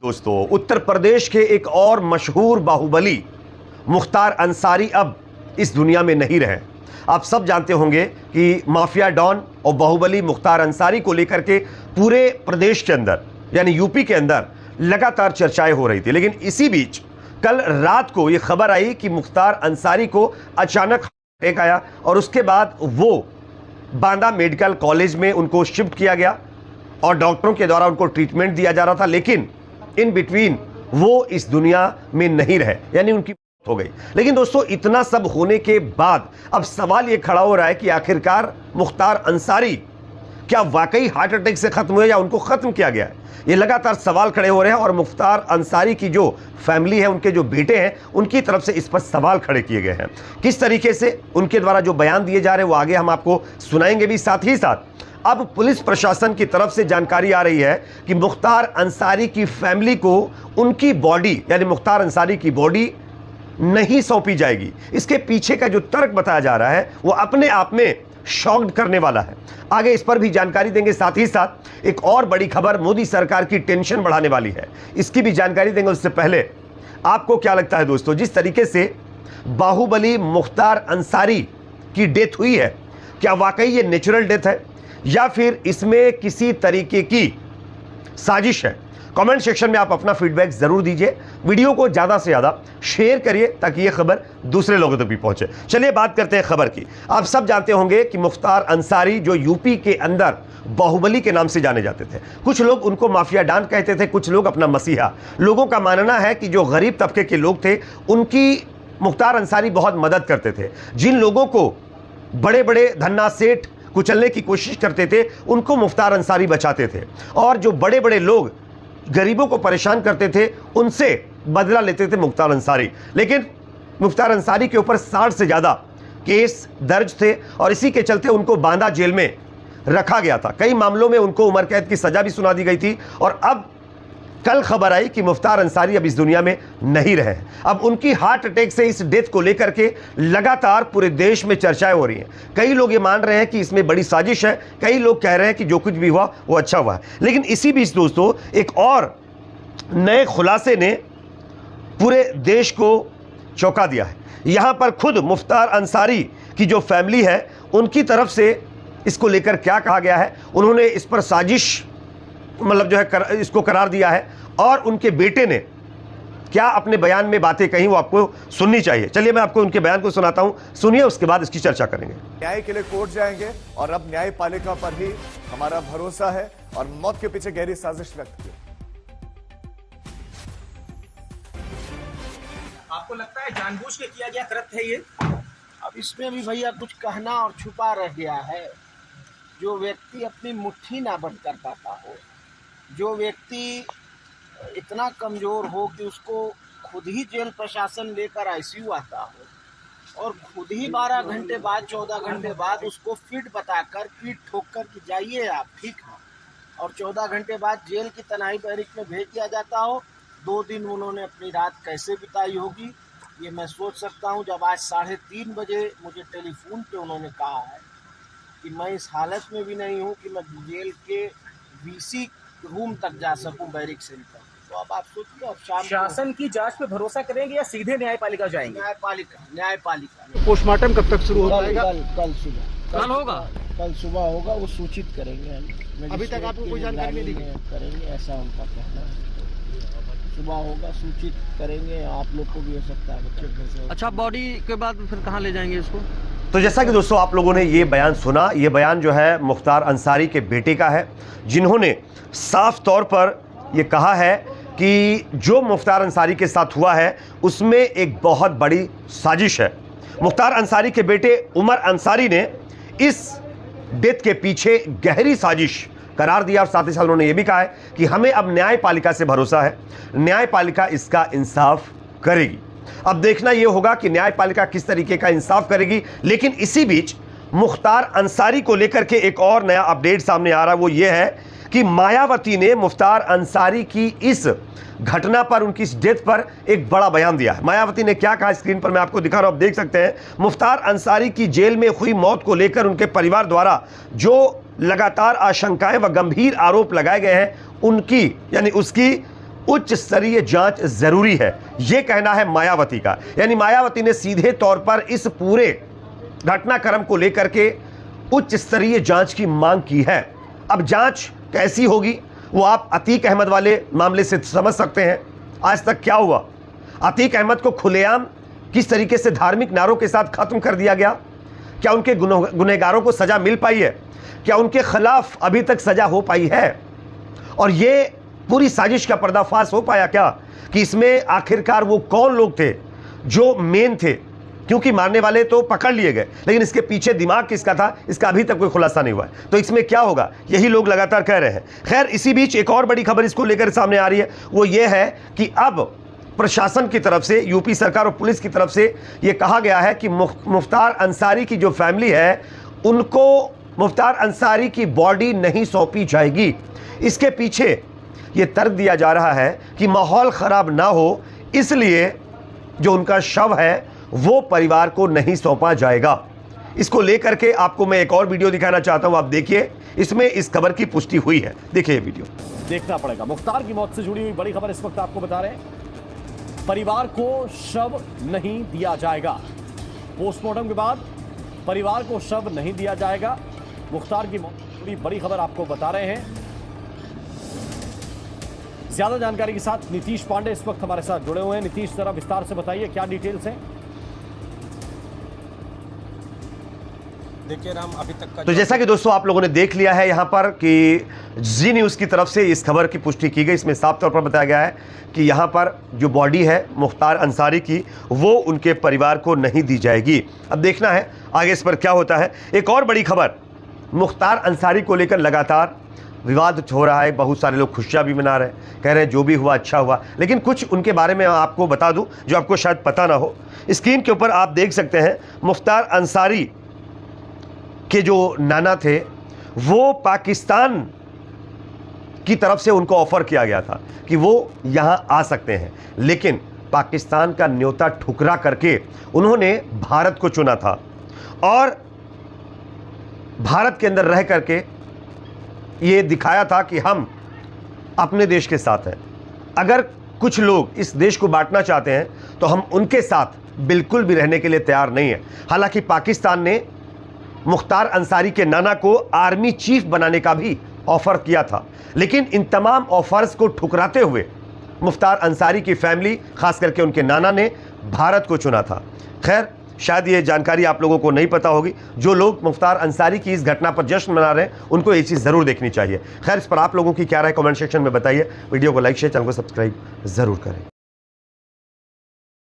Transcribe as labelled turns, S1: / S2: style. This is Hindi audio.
S1: दोस्तों, उत्तर प्रदेश के एक और मशहूर बाहुबली मुख्तार अंसारी अब इस दुनिया में नहीं रहे। आप सब जानते होंगे कि माफिया डॉन और बाहुबली मुख्तार अंसारी को लेकर के पूरे प्रदेश के अंदर यानी यूपी के अंदर लगातार चर्चाएं हो रही थी। लेकिन इसी बीच कल रात को यह खबर आई कि मुख्तार अंसारी को अचानक अटैक आया और उसके बाद वो बांदा मेडिकल कॉलेज में उनको शिफ्ट किया गया और डॉक्टरों के द्वारा उनको ट्रीटमेंट दिया जा रहा था। लेकिन इन बिटवीन वो इस दुनिया में नहीं रहे, यानी उनकी मौत हो गई। लेकिन दोस्तों, इतना सब होने के बाद अब सवाल ये खड़ा हो रहा है कि आखिरकार मुख्तार अंसारी क्या वाकई हार्ट अटैक से खत्म हुए या उनको खत्म किया गया है? ये लगातार सवाल खड़े हो रहे हैं और मुख्तार अंसारी की जो फैमिली है, उनके जो बेटे हैं, उनकी तरफ से इस पर सवाल खड़े किए गए हैं। किस तरीके से उनके द्वारा जो बयान दिए जा रहे हैं वो आगे हम आपको सुनाएंगे भी। साथ ही साथ अब पुलिस प्रशासन की तरफ से जानकारी आ रही है कि मुख्तार अंसारी की फैमिली को उनकी बॉडी यानी मुख्तार अंसारी की बॉडी नहीं सौंपी जाएगी। इसके पीछे का जो तर्क बताया जा रहा है वो अपने आप में शॉक्ड करने वाला है। आगे इस पर भी जानकारी देंगे। साथ ही साथ एक और बड़ी खबर मोदी सरकार की टेंशन बढ़ाने वाली है, इसकी भी जानकारी देंगे। उससे पहले आपको क्या लगता है दोस्तों, जिस तरीके से बाहुबली मुख्तार अंसारी की डेथ हुई है, क्या वाकई ये नेचुरल डेथ है या फिर इसमें किसी तरीके की साजिश है? कमेंट सेक्शन में आप अपना फीडबैक जरूर दीजिए। वीडियो को ज़्यादा से ज़्यादा शेयर करिए ताकि ये खबर दूसरे लोगों तक भी पहुंचे। चलिए बात करते हैं खबर की। आप सब जानते होंगे कि मुख्तार अंसारी जो यूपी के अंदर बाहुबली के नाम से जाने जाते थे, कुछ लोग उनको माफिया डॉन कहते थे, कुछ लोग अपना मसीहा। लोगों का मानना है कि जो गरीब तबके के लोग थे उनकी मुख्तार अंसारी बहुत मदद करते थे। जिन लोगों को बड़े बड़े धन्ना सेठ कुचलने की कोशिश करते थे उनको मुख्तार अंसारी बचाते थे, और जो बड़े बड़े लोग गरीबों को परेशान करते थे उनसे बदला लेते थे मुख्तार अंसारी। लेकिन मुख्तार अंसारी के ऊपर 60 से ज़्यादा केस दर्ज थे और इसी के चलते उनको बांदा जेल में रखा गया था। कई मामलों में उनको उम्र कैद की सज़ा भी सुना दी गई थी। और अब कल खबर आई कि मुख्तार अंसारी अब इस दुनिया में नहीं रहे। अब उनकी हार्ट अटैक से इस डेथ को लेकर के लगातार पूरे देश में चर्चाएं हो रही हैं। कई लोग ये मान रहे हैं कि इसमें बड़ी साजिश है, कई लोग कह रहे हैं कि जो कुछ भी हुआ वो अच्छा हुआ है। लेकिन इसी बीच दोस्तों, एक और नए खुलासे ने पूरे देश को चौंका दिया है। यहाँ पर खुद मुख्तार अंसारी की जो फैमिली है उनकी तरफ से इसको लेकर क्या कहा गया है, उन्होंने इस पर साजिश मतलब जो है इसको करार दिया है। और उनके बेटे ने क्या अपने बयान में बातें कही वो आपको सुननी चाहिए। चलिए मैं आपको उनके बयान को सुनाता हूं, सुनिए, उसके बाद इसकी चर्चा करेंगे।
S2: न्याय के लिए कोर्ट जाएंगे और अब न्यायपालिका पर ही हमारा भरोसा है और मौत के पीछे गहरी साजिश व्यक्त की।
S3: आपको लगता है जानबूझ के किया गया कृत्य है ये?
S4: अब इसमें भी भैया कुछ कहना और छुपा रह गया है। जो व्यक्ति अपनी मुट्ठी ना बंद कर पाता हो, जो व्यक्ति इतना कमज़ोर हो कि उसको खुद ही जेल प्रशासन लेकर आईसीयू आता हो और खुद ही 12 घंटे बाद 14 घंटे बाद उसको फिट बताकर पीठ ठोक कर कि जाइए आप ठीक है, और 14 घंटे बाद जेल की तनाई बैरिक में भेज दिया जाता हो। 2 दिन उन्होंने अपनी रात कैसे बिताई होगी ये मैं सोच सकता हूँ। जब आज 3:30 बजे मुझे टेलीफोन पे उन्होंने कहा है कि मैं इस हालत में भी नहीं हूँ कि मैं जेल के वीसी रूम तक जा सकूं बैरिक से निकल, तो अब आप सोचिए अब
S3: शासन की जांच पे भरोसा करेंगे या सीधे न्यायपालिका जाएंगे?
S4: न्यायपालिका।
S5: पोस्टमार्टम कब तक शुरू हो जाएगा?
S4: कल सुबह कल सुबह होगा, वो सूचित करेंगे हम।
S5: अभी तक आपको कोई जानकारी नहीं दी
S4: करेंगे, ऐसा उनका कहना है। सुबह होगा, सूचित करेंगे, आप लोग को भी हो सकता है बच्चे।
S5: अच्छा, बॉडी के बाद फिर कहाँ ले जाएंगे इसको?
S1: तो जैसा कि दोस्तों आप लोगों ने ये बयान सुना, ये बयान जो है मुख्तार अंसारी के बेटे का है, जिन्होंने साफ तौर पर ये कहा है कि जो मुख्तार अंसारी के साथ हुआ है उसमें एक बहुत बड़ी साजिश है। मुख्तार अंसारी के बेटे उमर अंसारी ने इस डेथ के पीछे गहरी साजिश करार दिया और साथ ही साथ उन्होंने ये भी कहा है कि हमें अब न्यायपालिका से भरोसा है, न्यायपालिका इसका इंसाफ करेगी। अब देखना यह होगा कि न्यायपालिका किस तरीके का इंसाफ करेगी। लेकिन इसी बीच मुख्तार अंसारी को लेकर के एक और नया अपडेट सामने आ रहा है, वो ये है कि मायावती ने मुख्तार अंसारी की इस घटना पर, उनकी इस डेथ पर एक बड़ा बयान दिया है। मायावती ने क्या कहा स्क्रीन पर मैं आपको दिखा रहा हूं, आप देख सकते हैं। मुख्तार अंसारी की जेल में हुई मौत को लेकर उनके परिवार द्वारा जो लगातार आशंकाएं व गंभीर आरोप लगाए गए हैं उनकी यानी उसकी उच्च स्तरीय जांच जरूरी है, यह कहना है मायावती का। यानी मायावती ने सीधे तौर पर इस पूरे घटनाक्रम को लेकर के उच्च स्तरीय जांच की मांग की है। अब जांच कैसी होगी वो आप अतीक अहमद वाले मामले से समझ सकते हैं। आज तक क्या हुआ, अतीक अहमद को खुलेआम किस तरीके से धार्मिक नारों के साथ खत्म कर दिया गया, क्या उनके गुनहगारों को सजा मिल पाई है, क्या उनके खिलाफ अभी तक सजा हो पाई है, और ये पूरी साजिश का पर्दाफाश हो पाया क्या कि इसमें आखिरकार वो कौन लोग थे जो मेन थे, क्योंकि मारने वाले तो पकड़ लिए गए लेकिन इसके पीछे दिमाग किसका था इसका अभी तक कोई खुलासा नहीं हुआ है। तो इसमें क्या होगा यही लोग लगातार कह रहे हैं। खैर, इसी बीच एक और बड़ी खबर इसको लेकर सामने आ रही है, वो ये है कि अब प्रशासन की तरफ से, यूपी सरकार और पुलिस की तरफ से ये कहा गया है कि मुख्तार अंसारी की जो फैमिली है उनको मुख्तार अंसारी की बॉडी नहीं सौंपी जाएगी। इसके पीछे ये तर्क दिया जा रहा है कि माहौल ख़राब ना हो इसलिए जो उनका शव है वो परिवार को नहीं सौंपा जाएगा। इसको लेकर के आपको मैं एक और वीडियो दिखाना चाहता हूं, आप देखिए, इसमें इस खबर की पुष्टि हुई है। देखिए ये वीडियो।
S6: देखना पड़ेगा। मुख्तार की मौत से जुड़ी हुई बड़ी खबर इस वक्त आपको बता रहे हैं। परिवार को शव नहीं दिया जाएगा। पोस्टमार्टम के बाद परिवार को शव नहीं दिया जाएगा। मुख्तार की मौत से जुड़ी बड़ी खबर आपको बता रहे हैं। ज्यादा जानकारी के साथ नीतीश पांडे इस वक्त हमारे साथ जुड़े हुए हैं। नीतीश, जरा विस्तार से बताइए क्या डिटेल्स हैं।
S5: देखिए राम, अभी तक का
S1: तो जैसा कि दोस्तों आप लोगों ने देख लिया है यहाँ पर कि जी न्यूज़ की तरफ से इस खबर की पुष्टि की गई। इसमें साफ तौर पर बताया गया है कि यहाँ पर जो बॉडी है मुख्तार अंसारी की वो उनके परिवार को नहीं दी जाएगी। अब देखना है आगे इस पर क्या होता है। एक और बड़ी खबर, मुख्तार अंसारी को लेकर लगातार विवाद हो रहा है। बहुत सारे लोग खुशियाँ भी मना रहे हैं, कह रहे हैं जो भी हुआ अच्छा हुआ, लेकिन कुछ उनके बारे में आपको बता दूँ जो आपको शायद पता ना हो। स्क्रीन के ऊपर आप देख सकते हैं मुख्तार अंसारी के जो नाना थे वो पाकिस्तान की तरफ से उनको ऑफ़र किया गया था कि वो यहाँ आ सकते हैं, लेकिन पाकिस्तान का न्योता ठुकरा करके उन्होंने भारत को चुना था और भारत के अंदर रह करके ये दिखाया था कि हम अपने देश के साथ हैं। अगर कुछ लोग इस देश को बांटना चाहते हैं तो हम उनके साथ बिल्कुल भी रहने के लिए तैयार नहीं हैं। हालांकि पाकिस्तान ने मुख्तार अंसारी के नाना को आर्मी चीफ बनाने का भी ऑफर किया था, लेकिन इन तमाम ऑफर्स को ठुकराते हुए मुख्तार अंसारी की फैमिली, खास करके उनके नाना ने भारत को चुना था। खैर, शायद ये जानकारी आप लोगों को नहीं पता होगी। जो लोग मुख्तार अंसारी की इस घटना पर जश्न मना रहे हैं उनको ये चीज़ ज़रूर देखनी चाहिए। खैर, इस पर आप लोगों की क्या राय कमेंट सेक्शन में बताइए। वीडियो को लाइक शेयर, चैनल को सब्सक्राइब ज़रूर करें।